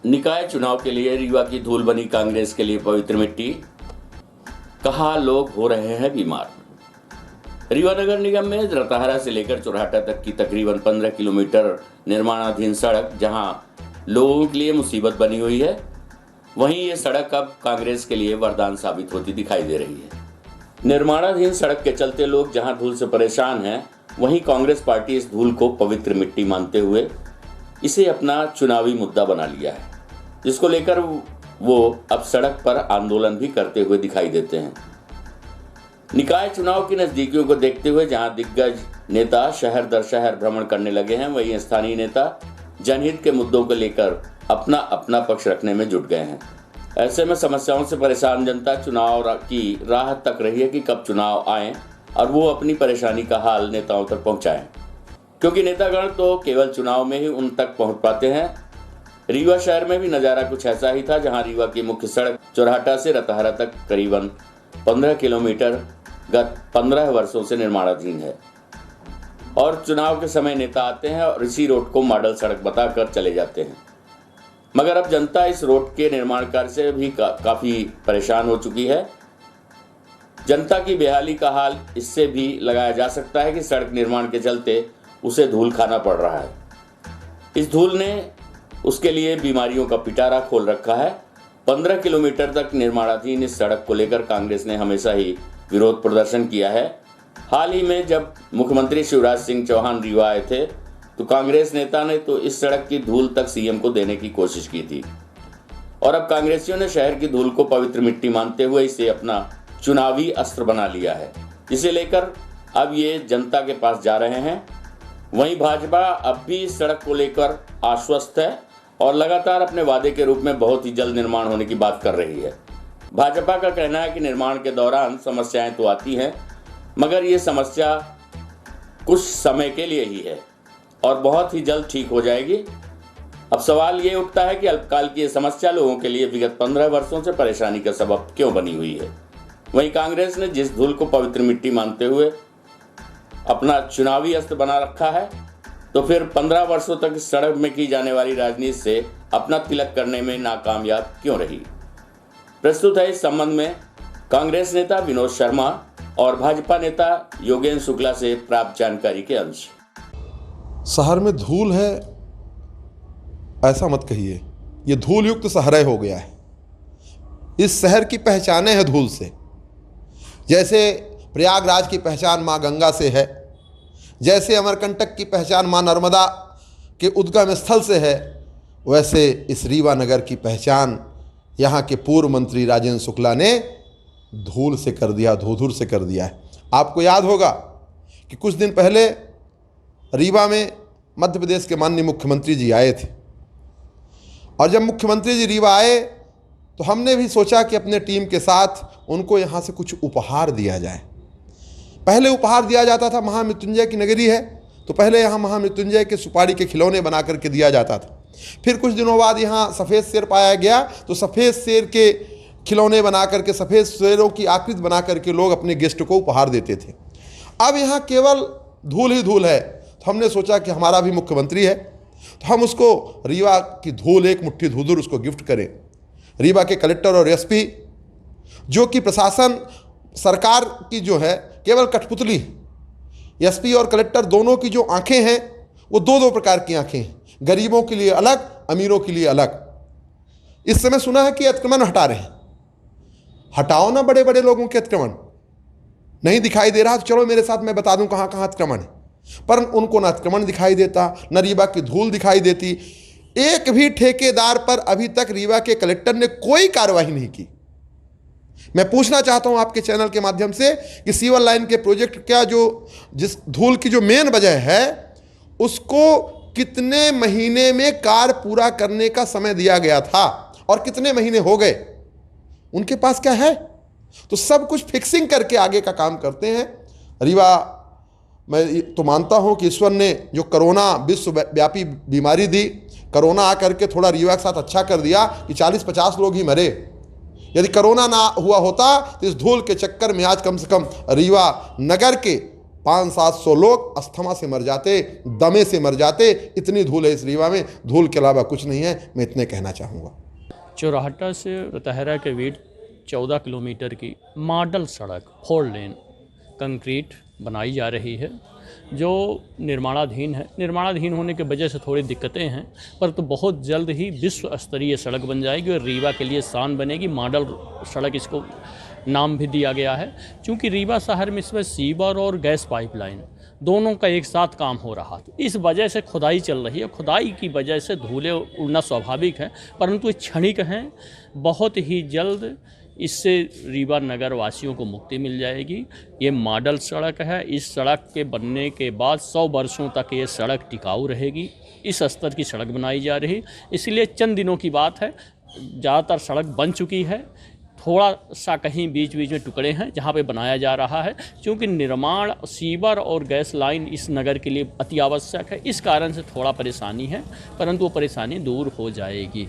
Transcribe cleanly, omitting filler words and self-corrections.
निकाय चुनाव के लिए रीवा की धूल बनी कांग्रेस के लिए पवित्र मिट्टी, कहा लोग हो रहे हैं बीमार। रीवा नगर निगम में रताहरा से लेकर चौराहा तक की तकरीबन 15 किलोमीटर निर्माणाधीन सड़क जहां लोगों के लिए मुसीबत बनी हुई है, वहीं ये सड़क अब कांग्रेस के लिए वरदान साबित होती दिखाई दे रही है। निर्माणाधीन सड़क के चलते लोग जहां धूल से परेशान हैं, वहीं कांग्रेस पार्टी इस धूल को पवित्र मिट्टी मानते हुए इसे अपना चुनावी मुद्दा बना लिया है, जिसको लेकर वो अब सड़क पर आंदोलन भी करते हुए दिखाई देते हैं। निकाय चुनाव की नजदीकियों को देखते हुए जहां दिग्गज नेता शहर दर शहर भ्रमण करने लगे हैं, वहीं स्थानीय नेता जनहित के मुद्दों को लेकर अपना अपना पक्ष रखने में जुट गए हैं। ऐसे में समस्याओं से परेशान जनता चुनाव की राह तक रही है कि कब चुनाव आए और वो अपनी परेशानी का हाल नेताओं तक पहुंचाएं, क्योंकि नेतागण तो केवल चुनाव में ही उन तक पहुंच पाते हैं। रीवा शहर में भी नज़ारा कुछ ऐसा ही था, जहां रीवा की मुख्य सड़क चौराहा से रताहरा तक करीबन 15 किलोमीटर गत 15 वर्षों से निर्माणाधीन है और चुनाव के समय नेता आते हैं और इसी रोड को मॉडल सड़क बताकर चले जाते हैं। मगर अब जनता इस रोड के निर्माण कार्य से भी काफ़ी परेशान हो चुकी है। जनता की बेहाली का हाल इससे भी लगाया जा सकता है कि सड़क निर्माण के चलते उसे धूल खाना पड़ रहा है। इस धूल ने उसके लिए बीमारियों का पिटारा खोल रखा है। 15 किलोमीटर तक निर्माणाधीन इस सड़क को लेकर कांग्रेस ने हमेशा ही विरोध प्रदर्शन किया है। हाल ही में जब मुख्यमंत्री शिवराज सिंह चौहान रीवा आए थे, तो कांग्रेस नेता ने तो इस सड़क की धूल तक सीएम को देने की कोशिश की थी और अब कांग्रेसियों ने शहर की धूल को पवित्र मिट्टी मानते हुए इसे अपना चुनावी अस्त्र बना लिया है, जिसे लेकर अब ये जनता के पास जा रहे हैं। वहीं भाजपा अब भी इस सड़क को लेकर आश्वस्त है और लगातार अपने वादे के रूप में बहुत ही जल्द निर्माण होने की बात कर रही है। भाजपा का कहना है कि निर्माण के दौरान समस्याएं तो आती हैं, मगर ये समस्या कुछ समय के लिए ही है और बहुत ही जल्द ठीक हो जाएगी। अब सवाल ये उठता है कि अल्पकाल की ये समस्या लोगों के लिए विगत 15 वर्षों से परेशानी का सबब क्यों बनी हुई है। वहीं कांग्रेस ने जिस धूल को पवित्र मिट्टी मानते हुए अपना चुनावी अस्त्र बना रखा है, तो फिर 15 वर्षों तक इस सड़क में की जाने वाली राजनीति से अपना तिलक करने में नाकामयाब क्यों रही। प्रस्तुत है इस संबंध में कांग्रेस नेता विनोद शर्मा और भाजपा नेता योगेंद्र शुक्ला से प्राप्त जानकारी के अंश। शहर में धूल है ऐसा मत कहिए, ये धूल युक्त शहर हो गया है। इस शहर की पहचाने है धूल से। जैसे प्रयागराज की पहचान माँ गंगा से है, जैसे अमरकंटक की पहचान माँ नर्मदा के उद्गम स्थल से है, वैसे इस रीवा नगर की पहचान यहाँ के पूर्व मंत्री राजेंद्र शुक्ला ने धूल से कर दिया, धूधुर से कर दिया है। आपको याद होगा कि कुछ दिन पहले रीवा में मध्य प्रदेश के माननीय मुख्यमंत्री जी आए थे और जब मुख्यमंत्री जी रीवा आए तो हमने भी सोचा कि अपने टीम के साथ उनको यहाँ से कुछ उपहार दिया जाए। पहले उपहार दिया जाता था, महामृत्युंजय की नगरी है तो पहले यहाँ महामृत्युंजय के सुपारी के खिलौने बना करके दिया जाता था। फिर कुछ दिनों बाद यहाँ सफ़ेद शेर पाया गया तो सफ़ेद शेर के खिलौने बना करके, सफ़ेद शेरों की आकृति बना करके लोग अपने गेस्ट को उपहार देते थे। अब यहाँ केवल धूल ही धूल है, तो हमने सोचा कि हमारा भी मुख्यमंत्री है तो हम उसको रीवा की धूल, एक मुट्ठी धूधुर उसको गिफ्ट करें। रीवा के कलेक्टर और एसपी, जो कि प्रशासन सरकार की जो है केवल कठपुतली, एसपी और कलेक्टर दोनों की जो आंखें हैं वो दो दो प्रकार की आंखें हैं, गरीबों के लिए अलग, अमीरों के लिए अलग। इस समय सुना है कि अतिक्रमण हटा रहे हैं। हटाओ ना बड़े बड़े लोगों के अतिक्रमण। नहीं दिखाई दे रहा तो चलो मेरे साथ मैं बता दूं कहाँ कहाँ अतिक्रमण है, पर उनको ना अतिक्रमण दिखाई देता, न रीवा की धूल दिखाई देती। एक भी ठेकेदार पर अभी तक रीवा के कलेक्टर ने कोई कार्रवाई नहीं की। मैं पूछना चाहता हूं आपके चैनल के माध्यम से कि सीवर लाइन के प्रोजेक्ट क्या जो जिस धूल की जो मेन वजह है उसको कितने महीने में कार्य पूरा करने का समय दिया गया था और कितने महीने हो गए, उनके पास क्या है। तो सब कुछ फिक्सिंग करके आगे का काम करते हैं। रीवा, मैं तो मानता हूं कि ईश्वर ने जो कोरोना विश्वव्यापी बीमारी दी, कोरोना आकर के थोड़ा रीवा के साथ अच्छा कर दिया कि 40-50 लोग ही मरे। यदि कोरोना ना हुआ होता तो इस धूल के चक्कर में आज कम से कम रीवा नगर के 500-700 लोग अस्थमा से मर जाते, दमे से मर जाते। इतनी धूल है इस रीवा में, धूल के अलावा कुछ नहीं है। मैं इतने कहना चाहूँगा। चौराहटा से रतहरा के बीच 14 किलोमीटर की मॉडल सड़क 4 लेन कंक्रीट बनाई जा रही है, जो निर्माणाधीन है। निर्माणाधीन होने की वजह से थोड़ी दिक्कतें हैं, पर तो बहुत जल्द ही विश्व स्तरीय सड़क बन जाएगी और रीवा के लिए शान बनेगी। मॉडल सड़क इसको नाम भी दिया गया है, क्योंकि रीवा शहर में इसमें सीवर और गैस पाइपलाइन दोनों का एक साथ काम हो रहा था। इस वजह से खुदाई चल रही है। खुदाई की वजह से धूलें उड़ना स्वाभाविक है, परंतु ये क्षणिक हैं। बहुत ही जल्द इससे रीवा नगर वासियों को मुक्ति मिल जाएगी। ये मॉडल सड़क है। इस सड़क के बनने के बाद 100 वर्षों तक ये सड़क टिकाऊ रहेगी। इस स्तर की सड़क बनाई जा रही, इसलिए चंद दिनों की बात है, ज़्यादातर सड़क बन चुकी है। थोड़ा सा कहीं बीच बीच में टुकड़े हैं जहाँ पे बनाया जा रहा है, क्योंकि निर्माण सीवर और गैस लाइन इस नगर के लिए अति आवश्यक है। इस कारण से थोड़ा परेशानी है, परंतु वो परेशानी दूर हो जाएगी।